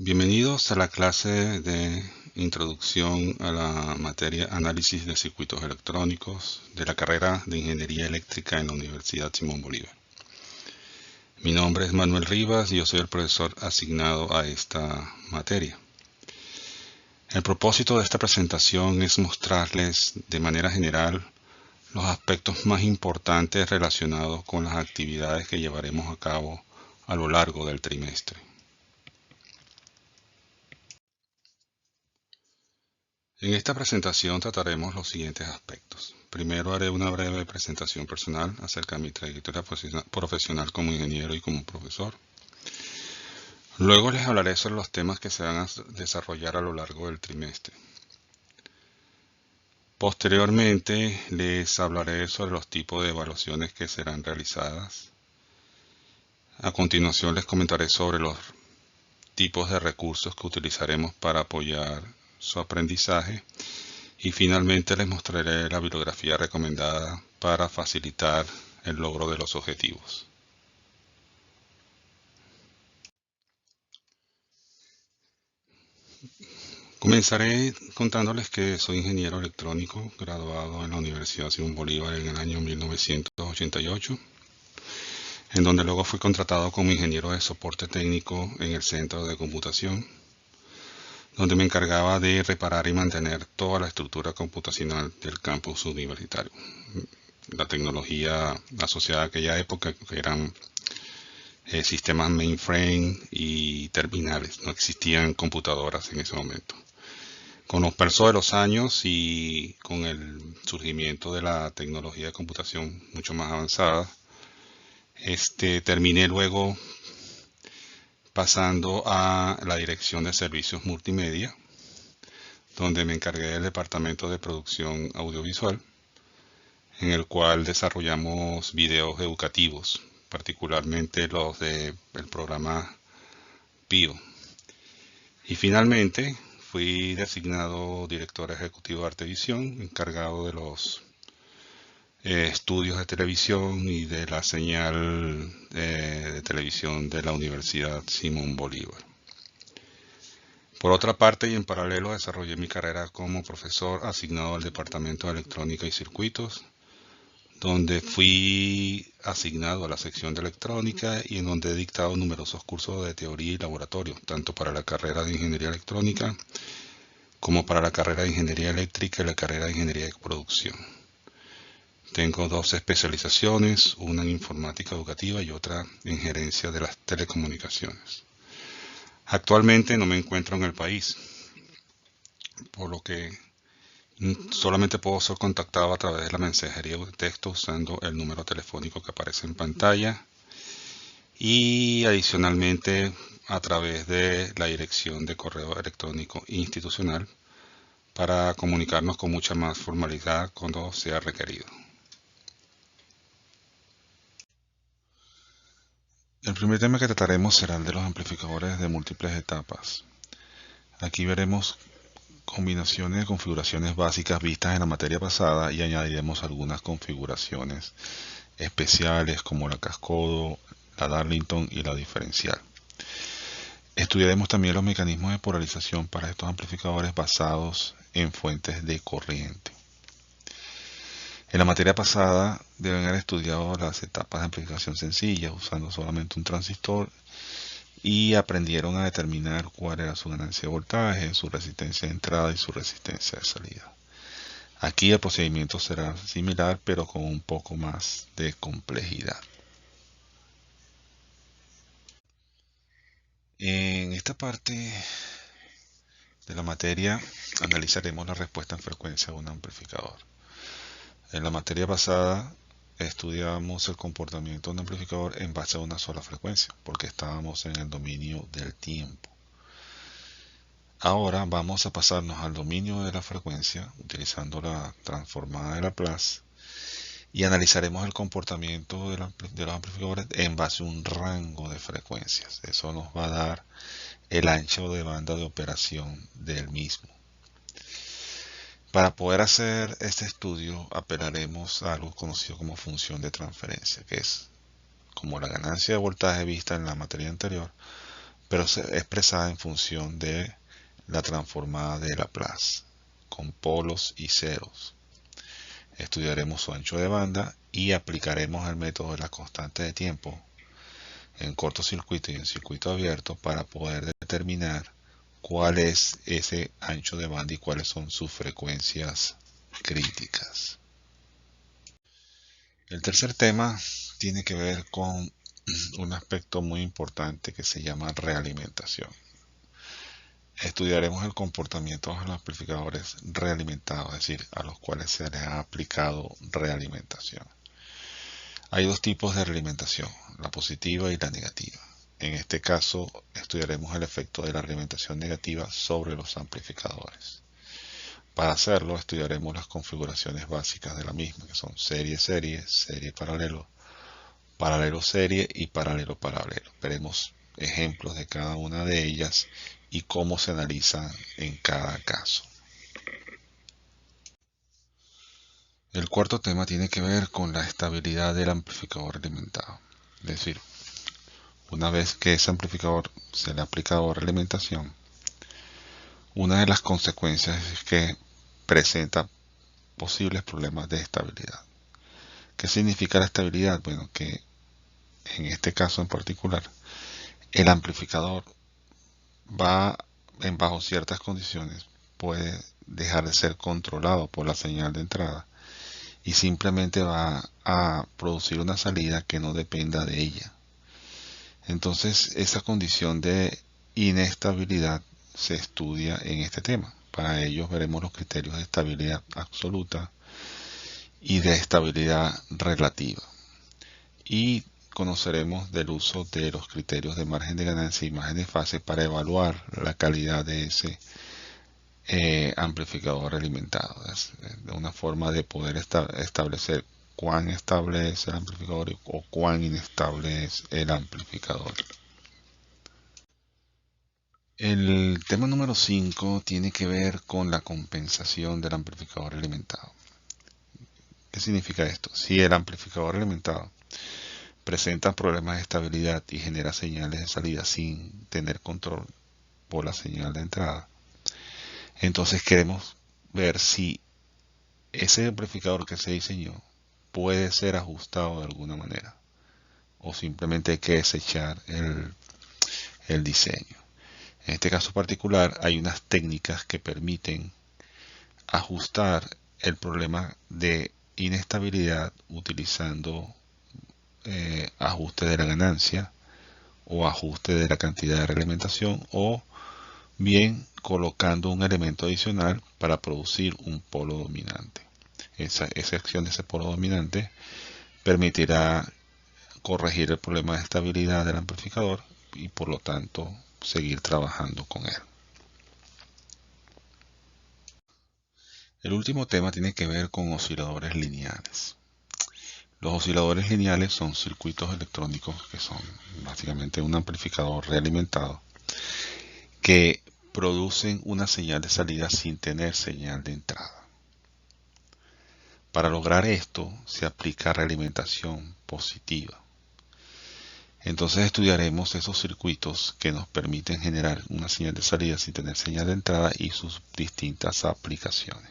Bienvenidos a la clase de Introducción a la materia Análisis de Circuitos Electrónicos de la carrera de Ingeniería Eléctrica en la Universidad Simón Bolívar. Mi nombre es Manuel Rivas y yo soy el profesor asignado a esta materia. El propósito de esta presentación es mostrarles de manera general los aspectos más importantes relacionados con las actividades que llevaremos a cabo a lo largo del trimestre. En esta presentación trataremos los siguientes aspectos. Primero haré una breve presentación personal acerca de mi trayectoria profesional como ingeniero y como profesor. Luego les hablaré sobre los temas que se van a desarrollar a lo largo del trimestre. Posteriormente les hablaré sobre los tipos de evaluaciones que serán realizadas. A continuación les comentaré sobre los tipos de recursos que utilizaremos para apoyar su aprendizaje. Y finalmente les mostraré la bibliografía recomendada para facilitar el logro de los objetivos. Comenzaré contándoles que soy ingeniero electrónico graduado en la Universidad Simón Bolívar en el año 1988, en donde luego fui contratado como ingeniero de soporte técnico en el centro de computación, donde me encargaba de reparar y mantener toda la estructura computacional del campus universitario. La tecnología asociada a aquella época, que eran sistemas mainframe y terminales, no existían computadoras en ese momento. Con los pasos de los años y con el surgimiento de la tecnología de computación mucho más avanzada, terminé luego pasando a la dirección de servicios multimedia, donde me encargué del departamento de producción audiovisual, en el cual desarrollamos videos educativos, particularmente los del programa PIO. Y finalmente fui designado director ejecutivo de Artevisión, encargado de los estudios de televisión y de la señal de televisión de la Universidad Simón Bolívar. Por otra parte, y en paralelo, desarrollé mi carrera como profesor asignado al Departamento de Electrónica y Circuitos, donde fui asignado a la sección de electrónica y en donde he dictado numerosos cursos de teoría y laboratorio, tanto para la carrera de ingeniería electrónica como para la carrera de ingeniería eléctrica y la carrera de ingeniería de producción. Tengo dos especializaciones, una en informática educativa y otra en gerencia de las telecomunicaciones. Actualmente no me encuentro en el país, por lo que solamente puedo ser contactado a través de la mensajería de texto usando el número telefónico que aparece en pantalla y adicionalmente a través de la dirección de correo electrónico institucional para comunicarnos con mucha más formalidad cuando sea requerido. El primer tema que trataremos será el de los amplificadores de múltiples etapas. Aquí veremos combinaciones de configuraciones básicas vistas en la materia pasada y añadiremos algunas configuraciones especiales como la cascodo, la Darlington y la diferencial. Estudiaremos también los mecanismos de polarización para estos amplificadores basados en fuentes de corriente. En la materia pasada deben haber estudiado las etapas de amplificación sencilla usando solamente un transistor y aprendieron a determinar cuál era su ganancia de voltaje, su resistencia de entrada y su resistencia de salida. Aquí el procedimiento será similar pero con un poco más de complejidad. En esta parte de la materia analizaremos la respuesta en frecuencia de un amplificador. En la materia pasada estudiamos el comportamiento de un amplificador en base a una sola frecuencia, porque estábamos en el dominio del tiempo. Ahora vamos a pasarnos al dominio de la frecuencia utilizando la transformada de Laplace y analizaremos el comportamiento de los amplificadores en base a un rango de frecuencias. Eso nos va a dar el ancho de banda de operación del mismo. Para poder hacer este estudio apelaremos a algo conocido como función de transferencia, que es como la ganancia de voltaje vista en la materia anterior, pero es expresada en función de la transformada de Laplace, con polos y ceros. Estudiaremos su ancho de banda y aplicaremos el método de la constante de tiempo en cortocircuito y en circuito abierto para poder determinar cuál es ese ancho de banda y cuáles son sus frecuencias críticas. El tercer tema tiene que ver con un aspecto muy importante que se llama realimentación. Estudiaremos el comportamiento de los amplificadores realimentados, es decir, a los cuales se les ha aplicado realimentación. Hay dos tipos de realimentación, la positiva y la negativa. En este caso, estudiaremos el efecto de la realimentación negativa sobre los amplificadores. Para hacerlo, estudiaremos las configuraciones básicas de la misma, que son serie-serie, serie-paralelo, paralelo-serie y paralelo-paralelo. Veremos ejemplos de cada una de ellas y cómo se analizan en cada caso. El cuarto tema tiene que ver con la estabilidad del amplificador alimentado. Es decir, una vez que ese amplificador se le ha aplicado realimentación, una de las consecuencias es que presenta posibles problemas de estabilidad. ¿Qué significa la estabilidad? Bueno, que en este caso en particular, el amplificador va bajo ciertas condiciones, puede dejar de ser controlado por la señal de entrada y simplemente va a producir una salida que no dependa de ella. Entonces, esa condición de inestabilidad se estudia en este tema. Para ello veremos los criterios de estabilidad absoluta y de estabilidad relativa. Y conoceremos del uso de los criterios de margen de ganancia y margen de fase para evaluar la calidad de ese amplificador alimentado. Es una forma de poder establecer cuán estable es el amplificador o cuán inestable es el amplificador. El tema número 5 tiene que ver con la compensación del amplificador alimentado. ¿Qué significa esto? Si el amplificador alimentado presenta problemas de estabilidad y genera señales de salida sin tener control por la señal de entrada, entonces queremos ver si ese amplificador que se diseñó puede ser ajustado de alguna manera o simplemente hay que desechar el diseño. En este caso particular hay unas técnicas que permiten ajustar el problema de inestabilidad utilizando ajuste de la ganancia o ajuste de la cantidad de realimentación o bien colocando un elemento adicional para producir un polo dominante. Esa acción de ese polo dominante permitirá corregir el problema de estabilidad del amplificador y por lo tanto seguir trabajando con él. El último tema tiene que ver con osciladores lineales. Los osciladores lineales son circuitos electrónicos que son básicamente un amplificador realimentado que producen una señal de salida sin tener señal de entrada. Para lograr esto se aplica realimentación positiva. Entonces estudiaremos esos circuitos que nos permiten generar una señal de salida sin tener señal de entrada y sus distintas aplicaciones.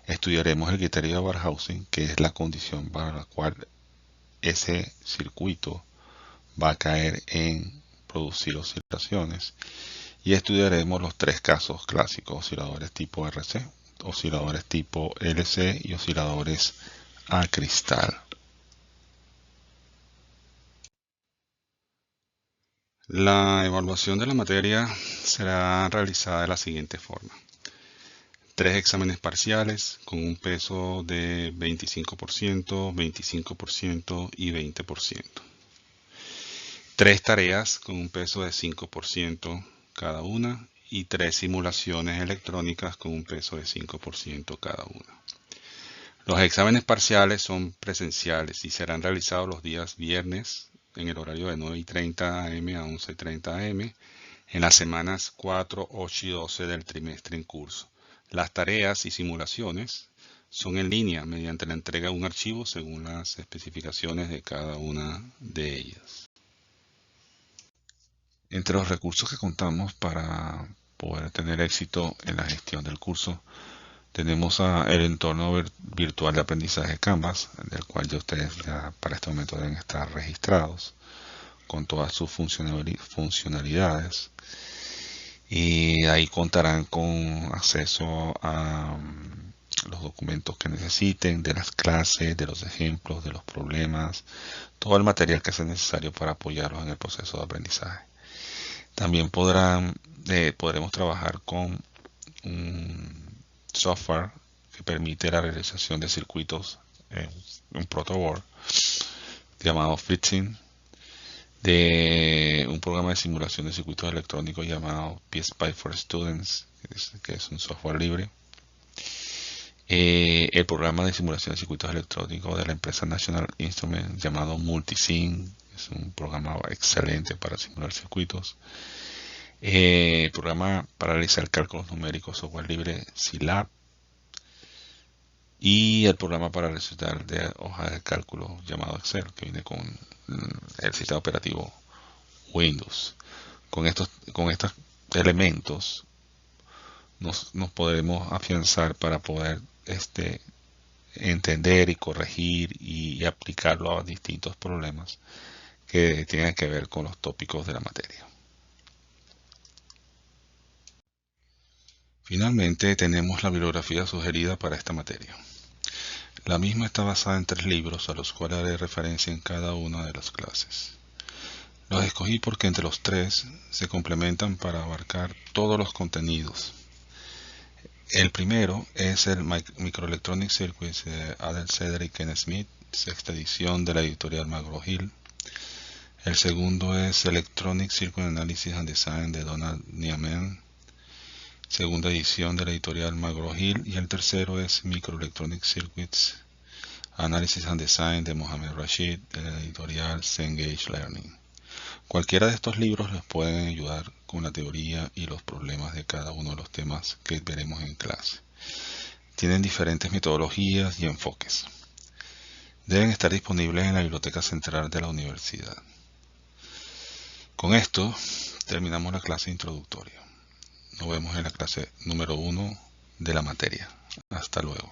Estudiaremos el criterio de Barkhausen, que es la condición para la cual ese circuito va a caer en producir oscilaciones. Y estudiaremos los tres casos clásicos: osciladores tipo RC, osciladores tipo LC y osciladores a cristal. La evaluación de la materia será realizada de la siguiente forma: 3 exámenes parciales con un peso de 25%, 25% y 20%. 3 tareas con un peso de 5% cada una y 3 simulaciones electrónicas con un peso de 5% cada una. Los exámenes parciales son presenciales y serán realizados los días viernes en el horario de 9:30 am a 11:30 am en las semanas 4, 8 y 12 del trimestre en curso. Las tareas y simulaciones son en línea mediante la entrega de un archivo según las especificaciones de cada una de ellas. Entre los recursos que contamos para poder tener éxito en la gestión del curso, tenemos el entorno virtual de aprendizaje Canvas, del cual ya ustedes ya para este momento deben estar registrados con todas sus funcionalidades, y ahí contarán con acceso a los documentos que necesiten, de las clases, de los ejemplos, de los problemas, todo el material que sea necesario para apoyarlos en el proceso de aprendizaje. También podremos trabajar con un software que permite la realización de circuitos en un protoboard llamado FreeSync, de un programa de simulación de circuitos electrónicos llamado PSPI for Students, que es un software libre, el programa de simulación de circuitos electrónicos de la empresa National Instruments llamado Multisync, es un programa excelente para simular circuitos, el programa para realizar cálculos numéricos software libre Scilab, y el programa para realizar de hojas de cálculo llamado Excel, que viene con el sistema operativo Windows. Con estos elementos nos podemos afianzar para poder entender y corregir y aplicarlo a distintos problemas que tienen que ver con los tópicos de la materia. Finalmente tenemos la bibliografía sugerida para esta materia. La misma está basada en 3 libros a los cuales haré referencia en cada una de las clases. Los escogí porque entre los 3 se complementan para abarcar todos los contenidos. El primero es el Microelectronic Circuits de Adel Cedric y Ken Smith, sexta edición de la editorial McGraw-Hill. El segundo es Electronic Circuit Analysis and Design de Donald Niemann, segunda edición de la editorial McGraw-Hill. Y el tercero es Microelectronic Circuits Analysis and Design de Mohamed Rashid, de la editorial Cengage Learning. Cualquiera de estos libros les pueden ayudar con la teoría y los problemas de cada uno de los temas que veremos en clase. Tienen diferentes metodologías y enfoques. Deben estar disponibles en la Biblioteca Central de la Universidad. Con esto terminamos la clase introductoria. Nos vemos en la clase número 1 de la materia. Hasta luego.